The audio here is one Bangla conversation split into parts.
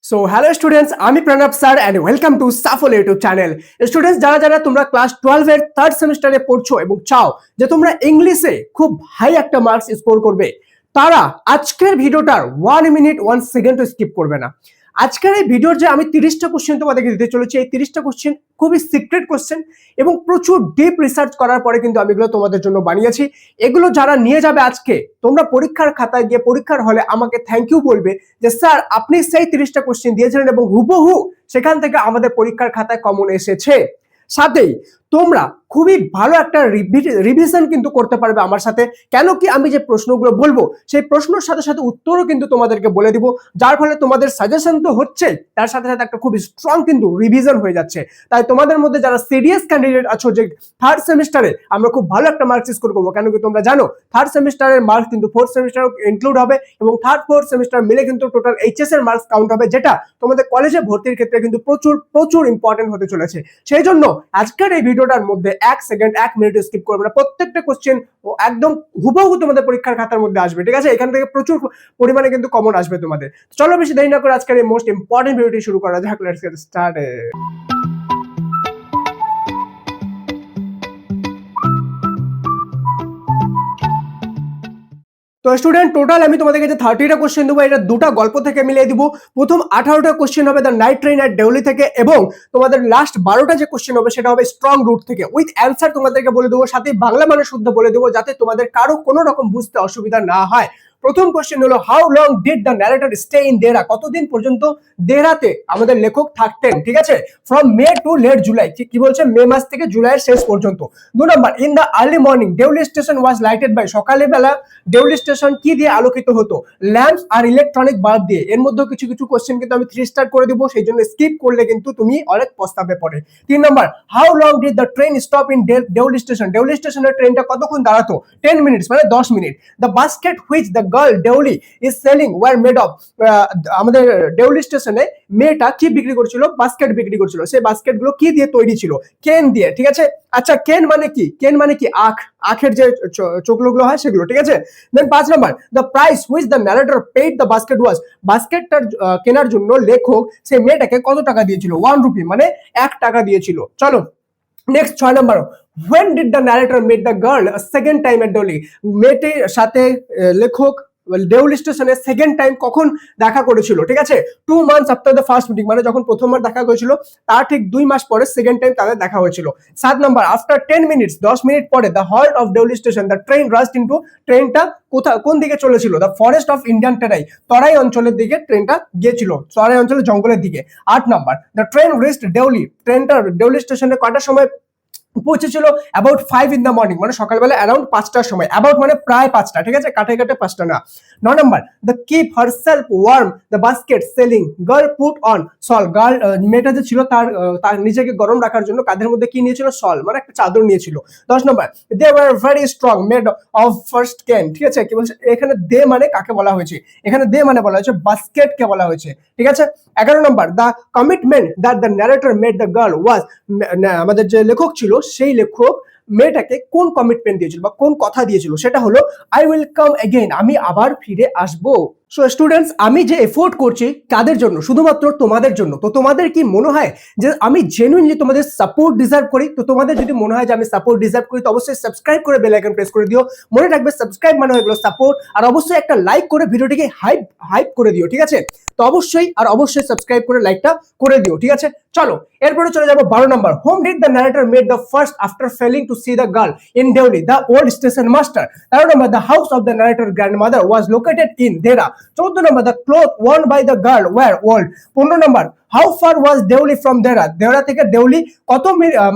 সো হ্যালো স্টুডেন্টস, আমি Pranab sir and welcome to Shuffle YouTube channel. Students, যারা যারা তোমরা ক্লাস 12 এর থার্ড সেমিস্টারে পড়ছো এবং চাও যে তোমরা ইংলিশে খুব হাই একটা মার্কস স্কোর করবে, তারা আজকের ভিডিওটার 1 মিনিট 1 সেকেন্ড স্কিপ করবে না। আজকের এই ভিডিওর যে আমি 30টা কোশ্চেন তোমাদেরকে দিতে চলেছি, এই 30টা কোশ্চেন খুবই সিক্রেট কোশ্চেন এবং প্রচুর ডিপ রিসার্চ করার পরে কিন্তু আমি এগুলো তোমাদের জন্য বানিয়েছি। এগুলো যারা নিয়ে যাবে আজকে, তোমরা পরীক্ষার খাতায় গিয়ে পরীক্ষার হলে আমাকে থ্যাংক ইউ বলবে যে স্যার আপনি সেই 30টা কোশ্চেন দিয়েছিলেন এবং হুবহু সেখান থেকে আমাদের পরীক্ষার খাতায় কমন এসেছে। সাথেই তোমরা খুবই ভালো একটা রিভিশন কিন্তু করতে পারবে আমার সাথে। কেন কি আমি যে প্রশ্নগুলো বলবো সেই প্রশ্নের সাথে সাথে উত্তরও কিন্তু তোমাদেরকে বলে দিব, যার ফলে তোমাদের সাজেশন তো হচ্ছে, তার সাথে সাথে একটা খুব স্ট্রং কিন্তু রিভিশন হয়ে যাচ্ছে। তাই তোমাদের মধ্যে যারা সিরিয়াস ক্যান্ডিডেট আছো যে থার্ড সেমিস্টারে আমরা খুব ভালো একটা মার্কস স্কোর করবো, কেন কি তোমরা জানো থার্ড সেমিস্টারের মার্কস কিন্তু ফোর্থ সেমিস্টারও ইনক্লুড হবে এবং থার্ড ফোর্থ সেমিস্টার মিলে কিন্তু টোটাল এইচএস এর মার্কস কাউন্ট হবে, যেটা তোমাদের কলেজে ভর্তির ক্ষেত্রে কিন্তু প্রচুর প্রচুর ইম্পর্টেন্ট হতে চলেছে। সেই জন্য আজকের এই ভিডিওটার মধ্যে 1 সেকেন্ড 1 মিনিট স্কিপ করবে না। প্রত্যেকটা কোশ্চেন একদম হুবহু তোমাদের পরীক্ষার খাতার মধ্যে আসবে, ঠিক আছে? এখান থেকে প্রচুর পরিমাণে কিন্তু কমন আসবে তোমাদের। চলো বেশি দেরি না করে আজকের এই মোস্ট ইম্পর্টেন্ট ভিডিওটি শুরু করা যাক। Let's get started. তো স্টুডেন্ট, টোটাল আমি তোমাদেরকে যে 30টা কোশ্চেন দেবো, এটা দুটো গল্প থেকে মিলিয়ে দিব। প্রথম 18টা কোশ্চেন হবে the night train at Deoli থেকে, এবং তোমাদের লাস্ট 12টা যে কোশ্চেন হবে সেটা হবে স্ট্রং রুট থেকে। উইথ অ্যান্সার তোমাদেরকে বলে দেবো, সাথে বাংলা মানে শুদ্ধ বলে দেবো, যাতে তোমাদের কারো কোনো রকম বুঝতে অসুবিধা না হয়। প্রথম কোশ্চেন হলো, how long did the narrator stay in Dehra? কতদিন পর্যন্ত দেহরাতে আমাদের লেখক থাকতেন, ঠিক আছে? From May to late July. কি বলছে? মে মাস থেকে জুলাইয়ের শেষ পর্যন্ত। 2 number, in the early morning Deoli station was lighted by. সকালে বেলা দেওলি স্টেশন কি দিয়ে আলোকিত হতো? ল্যাম্পস আর ইলেকট্রনিক বাল্ব দিয়ে। এর মধ্যে কিছু কিছু কোশ্চেন কিন্তু আমি 3 স্টার করে দিব, সেই জন্য স্কিপ করলে কিন্তু তুমি অনেক পস্তাবে পড়ে। 3 number, how long did the train stop in Deoli station? Deoli স্টেশনের ট্রেনটা কতক্ষণ দাঁড়াতো? 10 মিনিটস, মানে 10 minute. The basket which the girl Deoli is selling were made of. আমাদের দেওলি স্টেশনে মেয়েটা কি বিক্রি করছিল? বাস্কেট বিক্রি করছিল। সেই বাস্কেট গুলো কি দিয়ে তৈরি ছিল? কেন দিয়ে, ঠিক আছে? আচ্ছা, কেন মানে কি? কেন মানে কি? আখের যে চোখগুলো হয় সেগুলো, ঠিক আছে? Then 5 number, the price which the narrator paid the basket was. বাস্কেটটার কেনার জন্য লেখক সেই মেয়েটাকে কত টাকা দিয়েছিল? 1 রুপি, মানে 1 টাকা দিয়েছিল। চলো next 6 number, when did the narrator meet the girl a second time at Dolly? মেয়েটির সাথে লেখক দেওলি স্টেশনে সেকেন্ড টাইম কখন দেখা করেছিল? ঠিক আছে, 2 months after the first meeting, মানে যখন প্রথমবার দেখা হয়েছিল তার ঠিক 2 মাস পরে সেকেন্ড টাইম তাদের দেখা হয়েছিল। 7 নাম্বার, আফটার 10 মিনিটস, 10 মিনিট পরে, the halt of Deoli station the train rushed into. ট্রেনটা কোন দিকে চলেছিল? The forest of Indian Terai, Terai অঞ্চলের দিকে ট্রেনটা গিয়েছিল, তরাই অঞ্চলের জঙ্গলের দিকে। 8 number, the train reached Deoli. ট্রেনটা দেওলি স্টেশনে কয়টার সময় পৌঁছেছিল? অ্যাবাউট 5 in the morning, মানে সকালবেলা অ্যারাউন্ড 5টার সময়। অ্যাবাউট মানে প্রায় 5টা, ঠিক আছে? কাটে কাটে 5টা না। 9 number, the keep herself warm the basket selling girl put on shawl. Girl, মেয়েটা যে ছিল তার নিজেকে গরম রাখার জন্য কাঁধের মধ্যে কি নিয়েছিল? সল, মানে একটা চাদর নিয়েছিল। 10 number, they were very strong made of first can. ঠিক আছে, কি বলছে এখানে? দে মানে কাকে বলা হয়েছে? এখানে দে মানে বলা হয়েছে বাস্কেটকে বলা হয়েছে, ঠিক আছে? 11 number, the commitment that the narrator made the girl was. আমাদের যে লেখক ছিল সেই লেখক মেয়েটাকে কোন কমিটমেন্ট দিয়েছিল বা কোন কথা দিয়েছিল? সেটা হলো আই উইল কাম এগেইন, আমি আবার ফিরে আসবো। সো স্টুডেন্টস, আমি যে এফোর্ট করছি কাদের জন্য? শুধুমাত্র তোমাদের জন্য। তো তোমাদের কি মনে হয় যে আমি জেনুইনলি তোমাদের সাপোর্ট ডিজার্ভ করি? তো তোমাদের যদি মনে হয় যে আমি সাপোর্ট ডিজার্ভ করি, তো অবশ্যই সাবস্ক্রাইব করে বেল আইকন প্রেস করে দিও। মনে রাখবে সাবস্ক্রাইব মানে হলো সাপোর্ট, আর অবশ্যই একটা লাইক করে ভিডিওটিকে হাইপ করে দিও, ঠিক আছে? তো অবশ্যই সাবস্ক্রাইব করে লাইকটা করে দিও, ঠিক আছে? চলো এরপরে চলে যাবো 12 number, whom did the narrator made the first after failing to see the girl in Deoli? The old station master. 13 number, the house of the narrator grandmother was located in Dehra. 14 number, the cloth worn by the girl were old. 15 number, how far was Deoli from Dehra? Dehra থেকে দেওলি কত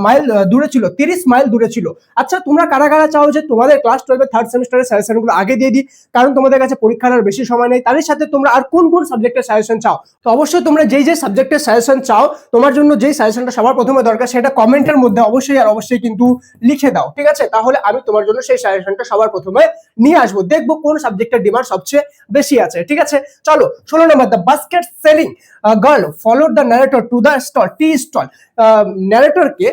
মাইল দূরে ছিল? 30 মাইল দূরে ছিল। আচ্ছা, তোমরা কারা কারা চাও যে তোমাদের ক্লাস 12 এর থার্ড সেমিস্টারের সাজেশনগুলো আগে দিয়ে দিই? কারণ তোমাদের কাছে পরীক্ষার আর বেশি সময় নেই। তার সাথে তোমরা আর কোন কোন সাবজেক্টের সাজেশন চাও? তো অবশ্যই তোমরা যেই সাবজেক্টের সাজেশন চাও, তোমার জন্য যেই সাজেশনটা সবার প্রথমে দরকার, সেটা কমেন্টের মধ্যে অবশ্যই কিন্তু লিখে দাও, ঠিক আছে? তাহলে আমি তোমার জন্য সেই সাজেশনটা সবার প্রথমে নিয়ে আসবো, দেখবো কোন সাবজেক্টের ডিমান্ড সবচেয়ে বেশি আছে, ঠিক আছে? চলো 16 number, the basket selling girl followed the narrator to the stall, tea stall. ন্যারেটরকে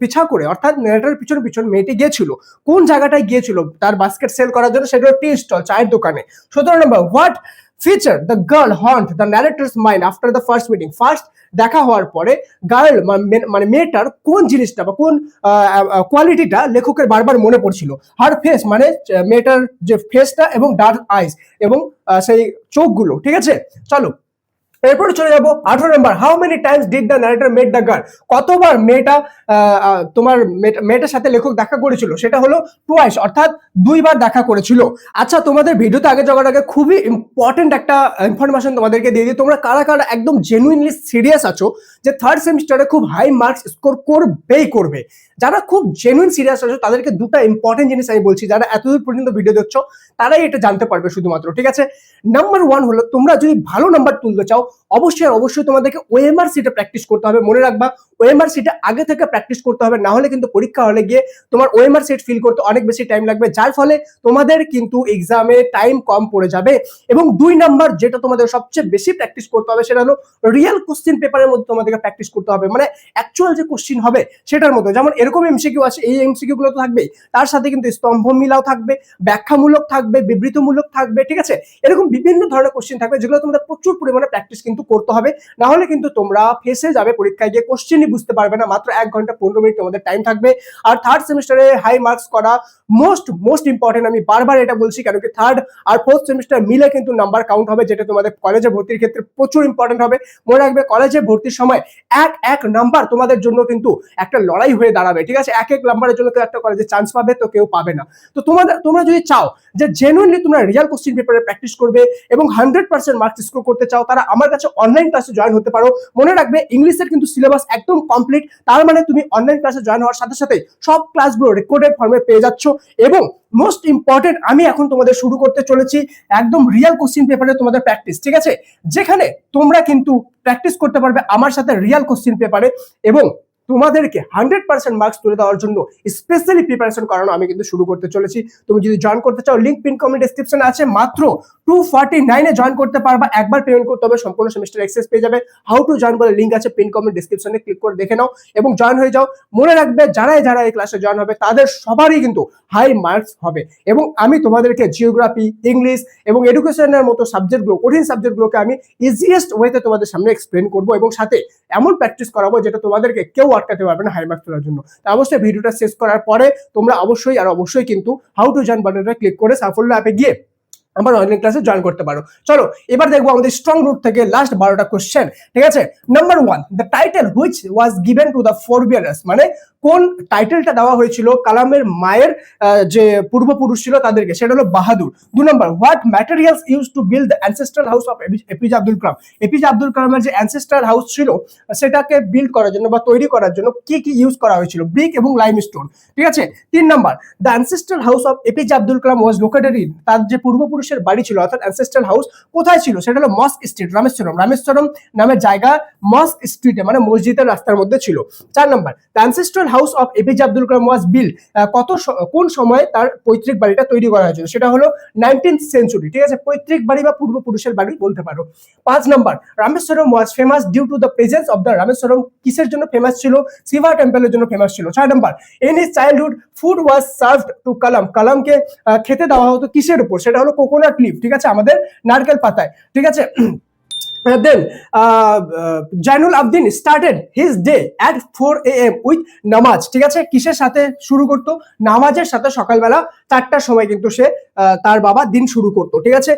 পিছা করে, অর্থাৎ ন্যারেটরের পিছন মেয়েটি গিয়েছিল। কোন জায়গাটায় গিয়েছিল তার বাস্কেট সেল করার জন্য? সেটা টি স্টল, চায়ের দোকানে। 17 number, what feature the girl haunt the narrator's mind after the first meeting. First দেখা হওয়ার পরে গার্ল মানে মেয়েটার কোন জিনিসটা বা কোন কোয়ালিটিটা লেখকের বারবার মনে পড়ছিল? হার ফেস মানে মেয়েটার যে ফেসটা এবং ডার্ক আইস এবং সেই চোখগুলো, ঠিক আছে। চলো এরপরে চলে যাবো 18 number, how many times did the narrator met the girl? কতবার মেয়েটা তোমার মেয়েটার সাথে লেখক দেখা করেছিল? সেটা হলো টুয়াইস, অর্থাৎ দুইবার দেখা করেছিল। আচ্ছা তোমাদের ভিডিওতে আগে যাওয়ার আগে খুবই ইম্পর্টেন্ট একটা ইনফরমেশন তোমাদেরকে দিয়ে দিই, তোমরা কারা কারা একদম জেনুইনলি সিরিয়াস আছো যে থার্ড সেমিস্টারে খুব হাই মার্কস স্কোর করবেই করবে? যারা খুব জেনুইন সিরিয়াস আছো তাদেরকে দুটো ইম্পর্টেন্ট জিনিস আমি বলছি, যারা এতদূর পর্যন্ত ভিডিও দেখছো তারাই এটা জানতে পারবে শুধুমাত্র, ঠিক আছে। নাম্বার ওয়ান হলো, তোমরা যদি ভালো নাম্বার তুলতে চাও অবশ্যই অবশ্যই তোমাদেরকে ওএমআর সিটে প্র্যাকটিস করতে হবে। মনে রাখবা ওএমআর সিটে আগে থেকে প্র্যাকটিস করতে হবে, না হলে কিন্তু পরীক্ষা হলে গিয়ে তোমার ওএমআর সিট ফিল করতে অনেক বেশি টাইম লাগবে, যার ফলে তোমাদের কিন্তু এক্সামে টাইম কম পড়ে যাবে। এবং 2 নাম্বার যেটা তোমাদের সবচেয়ে বেশি প্র্যাকটিস করতে হবে সেটা হলো রিয়েল কোশ্চেন পেপারের মধ্যে তোমাদেরকে প্র্যাকটিস করতে হবে, মানে অ্যাকচুয়াল যে কোশ্চেন হবে সেটার মতো। যেমন এরকম এমসিকিউ আছে, এই এমসিকিউ গুলো তো থাকবেই, তার সাথে কিন্তু স্তম্ভ মিলাও থাকবে, ব্যাখ্যামূলক থাকবে, বিবৃতিমূলক থাকবে, ঠিক আছে। এরকম বিভিন্ন ধরনের কোশ্চেন থাকবে যেগুলো তোমাদের প্রচুর পরিমাণে প্র্যাকটিস কিন্তু করতে হবে, না হলে কিন্তু তোমরা ফেসে যাবে পরীক্ষায় গিয়ে, কোশ্চেনই বুঝতে পারবে না। মাত্র 1 ঘন্টা 15 মিনিট তোমাদের টাইম থাকবে। আর থার্ড সেমিস্টারে হাই মার্কস করা মোস্ট ইম্পর্টেন্ট, আমি বারবার এটা বলছি, কারণ কি থার্ড আর ফোর্থ সেমিস্টার মিলে কিন্তু নাম্বার কাউন্ট হবে, যেটা তোমাদের কলেজে ভর্তির ক্ষেত্রে প্রচুর ইম্পর্টেন্ট হবে। মনে রাখবে কলেজে ভর্তির সময় এক নাম্বার তোমাদের জন্য কিন্তু একটা লড়াই হয়ে দাঁড়াবে, ঠিক আছে। এক নাম্বারের জন্য কেউ একটা কলেজে চান্স পাবে তো কেউ পাবে না। তো তোমরা যদি চাও যে জেনুইনলি তোমরা রিয়েল কোশ্চেন পেপারে প্র্যাকটিস করবে এবং 100% মার্কস স্কোর করতে চাও, তারা আমার কাছে অনলাইন ক্লাসে জয়েন হতে পারো। মনে রাখবে ইংলিশের কিন্তু সিলেবাস একদম কমপ্লিট, তার মানে তুমি অনলাইন ক্লাসে জয়েন হওয়ার সাথে সাথে সব ক্লাসগুলো রেকর্ডেড ফর্মে পেয়ে যাচ্ছ। এবং মোস্ট ইম্পর্টেন্ট, আমি এখন তোমাদের শুরু করতে চলেছি একদম রিয়েল কোশ্চেন পেপারে তোমাদের প্র্যাকটিস, ঠিক আছে, যেখানে তোমরা কিন্তু প্র্যাকটিস করতে পারবে আমার সাথে রিয়েল কোশ্চেন পেপারে, এবং তোমাদেরকে 100% মার্কস তুলে দেওয়ার জন্য স্পেশালি প্রিপারেশন করানো আমি কিন্তু শুরু করতে চলেছি। তুমি যদি জয়েন করতে চাও লিংক পিন কমেন্ট ডেসক্রিপশনে আছে, মাত্র 249 এ জয়েন করতে পারবা, একবার পেমেন্ট করতে হবে, সম্পূর্ণ সেমিস্টার অ্যাক্সেস পেয়ে যাবে। হাউ টু জয়েন বলে লিংক আছে পিন কমেন্ট ডেসক্রিপশনে, ক্লিক করে দেখে নাও এবং জয়েন হয়ে যাও। মনে রাখবে যারা এই ক্লাসে জয়েন হবে তাদের সবারই কিন্তু হাই মার্কস হবে, এবং আমি তোমাদেরকে জিওগ্রাফি, ইংলিশ এবং এডুকেশনের মতো সাবজেক্টগুলো, কঠিন সাবজেক্টগুলোকে আমি ইজিয়েস্ট ওয়েতে তোমাদের সামনে এক্সপ্লেন করবো এবং সাথে এমন প্র্যাকটিস করাবো যেটা তোমাদেরকে কেউ আটকাতে পারবে না হাই মার্কস তোলার জন্য। অবশ্যই ভিডিওটা শেষ করার পরে তোমরা অবশ্যই কিন্তু হাউ টু জয়েন বাটনটা ক্লিক করে সাফল্য অ্যাপে গিয়ে আমার অনলাইন ক্লাসে জয়েন করতে পারো। চলো এবার দেখবো আমাদের স্ট্রং রুট থেকে লাস্ট 12টা কোশ্চেন, ঠিক আছে। Number 1, the title which was given to the forbearers, মানে কোন টাইটেলটা দেওয়া হয়েছিল কালামের মায়ের যে পূর্বপুরুষ ছিল তাদেরকে, সেটা হলো Bahadur. 2 number, what materials use to build the ancestral house of APJ Abdul Kalam? APJ Abdul কালামের যে অ্যানসেস্ট্রাল হাউস ছিল সেটাকে বিল্ড করার জন্য বা তৈরি করার জন্য কি ইউজ করা হয়েছিল? ব্রিক এবং লাইমস্টোন, ঠিক আছে। 3 number, the ancestral house of APJ Abdul Kalam was located in, তার যে পূর্বপুরুষের বাড়ি ছিল অর্থাৎ অ্যানসেস্ট্রাল হাউস কোথায় ছিল? সেটা হলো মস্ক স্ট্রিট, রামেশ্বরম নামের জায়গা মস্ক স্ট্রিটে, মানে মসজিদের রাস্তার মধ্যে ছিল। 4 number, the ancestral house of APJ Abdul Kalam was build, কোন সময় তার পৈতৃক বাড়িটা তৈরি করা হয়েছিল? সেটা হলো 19th সেঞ্চুরি, ঠিক আছে। পৈতৃক বাড়ি বা পূর্বপুরুষের বাড়ি বলতে পারো। 5 number, Rameswaram was famous due to the presence of the, Rameswaram কিসের জন্য ফেমাস ছিল? শিবা টেম্পলের জন্য ফেমাস ছিল। 6 number, in his childhood food was served to Kalam, কালামকে খেতে দেওয়া হতো কিসের উপর? সেটা হলো কোকোনাট লিফ, ঠিক আছে, আমাদের নারকেল পাতায়, ঠিক আছে। Then Jainul Abidin started his day at 4 AM with নামাজ, ঠিক আছে। কিসের সাথে শুরু করতো? নামাজের সাথে সকালবেলা 4টার সময় কিন্তু সে তার বাবা দিন শুরু করতো, ঠিক আছে।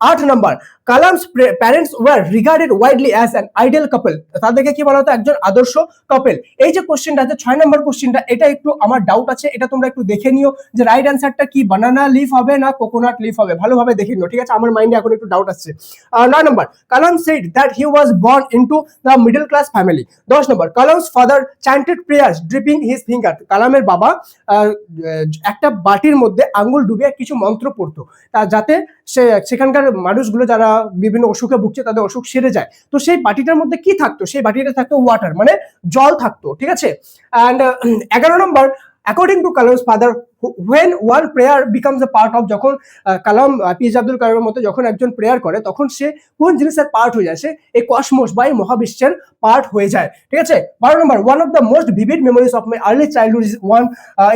8 number, Kalam's parents were regarded widely as an ideal couple, তাদেরকে কি বলা হতো? একজন আদর্শ কাপল। এই যে কোশ্চেনটা আছে 6 নম্বর কোশ্চেনটা, এটা একটু আমার ডাউট আছে, এটা তোমরা একটু দেখে নিও যে রাইট অ্যান্সারটা কি বানানা লিফ হবে না কোকোনাট লিফ হবে, ভালোভাবে দেখে নিও, ঠিক আছে। আমার মাইন্ডে এখন একটু ডাউট আসছে। 9 number, Kalam said that he was born into the middle class family. 10 number, Kalam's father chanted prayers dripping his finger, কালামের বাবা একটা বাটির মধ্যে আঙ্গুল ডুবিয়ে কিছু মন্ত্র পড়তো যাতে সেখানকার মানুষগুলো যারা বিভিন্ন অসুখে ভুগছে তাদের অসুখ সেরে যায়। তো সেই বাটিটার মধ্যে কি থাকতো? সেই বাটিটা থাকতো ওয়াটার, মানে জল থাকতো, ঠিক আছে। And 11 number, according to Kalam's father when one prayer becomes a part of, যখন কালাম পিএইচ আব্দুল কালামের মতো যখন একজন প্রেয়ার করে তখন সে কোন জিনিসের পার্ট হয়ে যায়, সে এই কসমোস বা এই মহাবিশ্বের পার্ট হয়ে যায়। ঠিক আছে, 12 number, one of the most vivid memories of my early childhood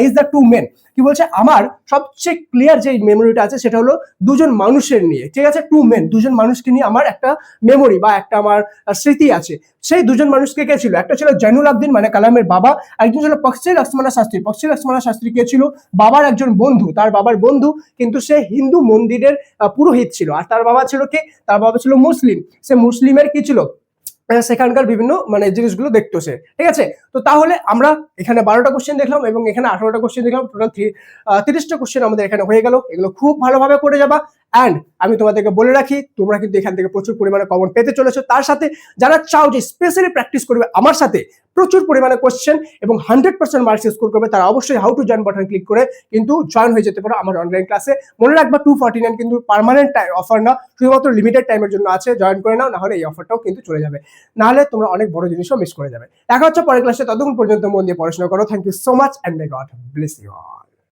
is the two men. কি বলছে, আমার সবচেয়ে ক্লিয়ার যে মেমোরিটা আছে সেটা হলো দুজন মানুষের নিয়ে। ঠিক আছে, টু মেন, দুজন মানুষকে নিয়ে আমার একটা মেমোরি বা একটা আমার স্মৃতি আছে। সেই দুজন মানুষকে কে ছিল, একটা ছিল জৈনুল আবদিন মানে কালামের বাবা, একজন ছিল পক্ষী লক্ষ্মণ শাস্ত্রী। পক্ষী লক্ষ্মণ শাস্ত্রী কে ছিল, বাবার একজন বন্ধু, তার বাবার বন্ধু, কিন্তু সে হিন্দু মন্দিরের পুরোহিত ছিল। আর তার বাবা ছিল কে, তার বাবা ছিল মুসলিম, সে মুসলিমের কি ছিল, সেখানকার বিভিন্ন মানে জিনিসগুলো দেখতো সে। ঠিক আছে, তো তাহলে আমরা এখানে 12টা কোশ্চেন দেখলাম এবং এখানে 18টা কোশ্চেন দেখলাম, টোটাল 30টা কোশ্চেন আমাদের এখানে হয়ে গেল। এগুলো খুব ভালোভাবে করে যাবা। অ্যান্ড আমি তোমাদেরকে বলে রাখি, তোমরা কিন্তু এখান থেকে প্রচুর পরিমাণে কমন পেতে চলেছো। তার সাথে যারা চাও যে স্পেশালি প্র্যাকটিস করবে আমার সাথে, প্রচুর পরিমাণে কোশ্চেন এবং 100% মার্কস স্কোর করবে, তারা অবশ্যই how to join button click করে কিন্তু জয়েন হয়ে যেতে পারো আমার অনলাইন ক্লাসে। মনে রাখবা 249 কিন্তু পার্মানেন্ট অফার না, শুধুমাত্র লিমিটেড টাইমের জন্য আছে, জয়েন করে নাও, নাহলে এই অফারটাও কিন্তু চলে যাবে, নাহলে তোমরা অনেক বড় জিনিসও মিস করে যাবে। দেখা হচ্ছে পরের ক্লাসে, ততক্ষণ পর্যন্ত মন দিয়ে পড়াশোনা করো। Thank you so much and may God bless you all.